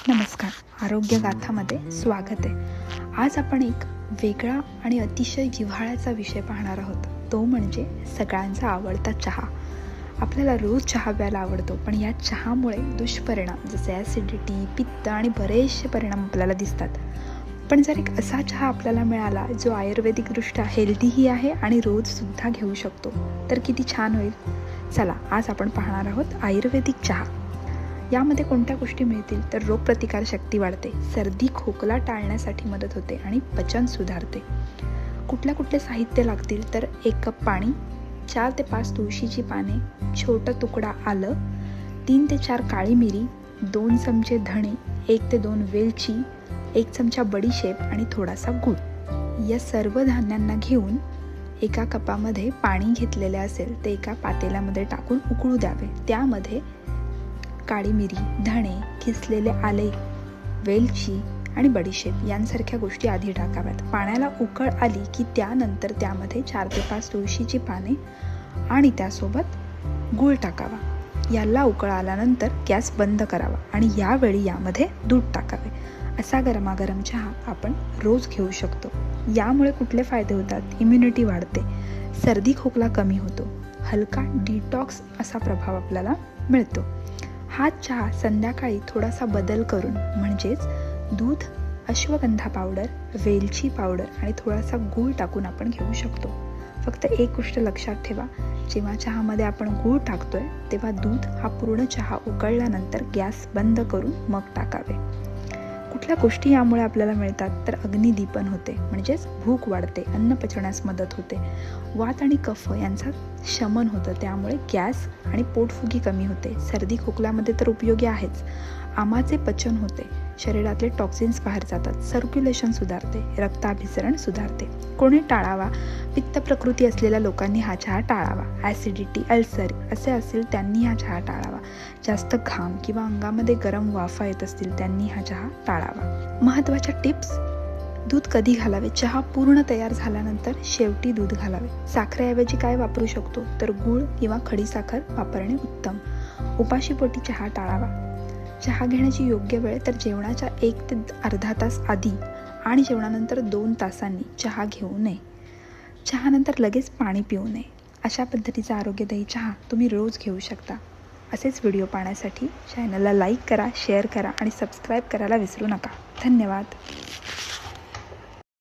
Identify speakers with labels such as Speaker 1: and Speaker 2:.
Speaker 1: नमस्कार. आरोग्य गाथामध्ये स्वागत आहे. आज आपण एक वेगळा आणि अतिशय जिव्हाळ्याचा विषय पाहणार आहोत. तो म्हणजे सगळ्यांचा आवडता चहा. आपल्याला रोज चहा प्यायला आवडतो, पण या चहामुळे दुष्परिणाम जसे ॲसिडिटी, पित्त आणि बरेचसे परिणाम आपल्याला दिसतात. पण जर एक असा चहा आपल्याला मिळाला जो आयुर्वेदिकदृष्ट्या हेल्दीही आहे आणि रोजसुद्धा घेऊ शकतो, तर किती छान होईल. चला, आज आपण पाहणार आहोत आयुर्वेदिक चहा. यामध्ये कोणत्या गोष्टी मिळतील तर रोगप्रतिकारशक्ती वाढते, सर्दी खोकला टाळण्यासाठी मदत होते आणि पचन सुधारते. कुठले साहित्य लागतील तर 1 कप पाणी, 4 ते 5 तुळशीची पाने, छोटा तुकडा आलं, 3 ते 4 काळी मिरी, 2 चमचे धणे, 1 ते 2 वेलची, 1 चमचा बडीशेप आणि थोडासा गूळ. या सर्व धान्यांना घेऊन एका कपामध्ये पाणी घेतलेले असेल ते एका पातेल्यामध्ये टाकून उकळू द्यावे. त्यामध्ये काळी मिरी, धणे, किसलेले आले, वेलची आणि बडीशेप यांसारख्या गोष्टी आधी टाकाव्यात. पाण्याला उकळ आली की त्यानंतर त्यामध्ये 4 ते 5 तुळशीची पाने आणि त्यासोबत गूळ टाकावा. याला उकळ आल्यानंतर गॅस बंद करावा आणि यावेळी यामध्ये दूध टाकावे. असा गरमागरम चहा आपण रोज घेऊ शकतो. यामुळे कुठले फायदे होतात? इम्युनिटी वाढते, सर्दी खोकला कमी होतो, हलका डिटॉक्स असा प्रभाव आपल्याला मिळतो. हा चहा संध्याकाळी थोडासा बदल करून म्हणजेच दूध, अश्वगंधा पावडर, वेलची पावडर आणि थोडासा गूळ टाकून आपण घेऊ शकतो. फक्त एक गोष्ट लक्षात ठेवा, जेव्हा चहामध्ये आपण गूळ टाकतोय तेव्हा दूध हा पूर्ण चहा उकळल्यानंतर गॅस बंद करून मग टाकावे. कुठल्या गोष्टी यामुळे आपल्याला मिळतात तर अग्निदीपन होते, म्हणजेच भूक वाढते, अन्न पचण्यास मदत होते, वात आणि कफ यांचा शमन होतं, त्यामुळे गॅस आणि पोटफुगी कमी होते, सर्दी खोकल्यामध्ये तर उपयोगी आहेच, आमाचे पचन होते, शरीरातले टॉक्सिन्स बाहेर जातात, सर्क्युलेशन सुधारते, रक्ताभिसरण सुधारते. कोणी टाळावा? पित्त प्रकृती असलेल्या लोकांनी हा चहा टाळावा. ॲसिडिटी, अल्सर असे असेल त्यांनी हा चहा टाळावा. जास्त घाम किंवा अंगामध्ये गरम वाफा येत असतील त्यांनी हा चहा टाळावा. महत्त्वाच्या टिप्स: दूध कधी घालावे? चहा पूर्ण तयार झाल्यानंतर शेवटी दूध घालावे. साखरेऐवजी काय वापरू शकतो तर गूळ किंवा खडीसाखर वापरणे उत्तम. उपाशीपोटी चहा टाळावा. चहा घेण्याची योग्य वेळ तर जेवणाच्या 1 ते अर्धा तास आधी आणि जेवणानंतर 2 तासांनी चहा घेऊ नये. चहानंतर लगेच पाणी पिऊ नये. अशा पद्धतीचा आरोग्यदायी चहा तुम्ही रोज घेऊ शकता. असेच व्हिडिओ पाहण्यासाठी चॅनलला लाईक करा, शेअर करा आणि सबस्क्राईब करायला विसरू नका. धन्यवाद.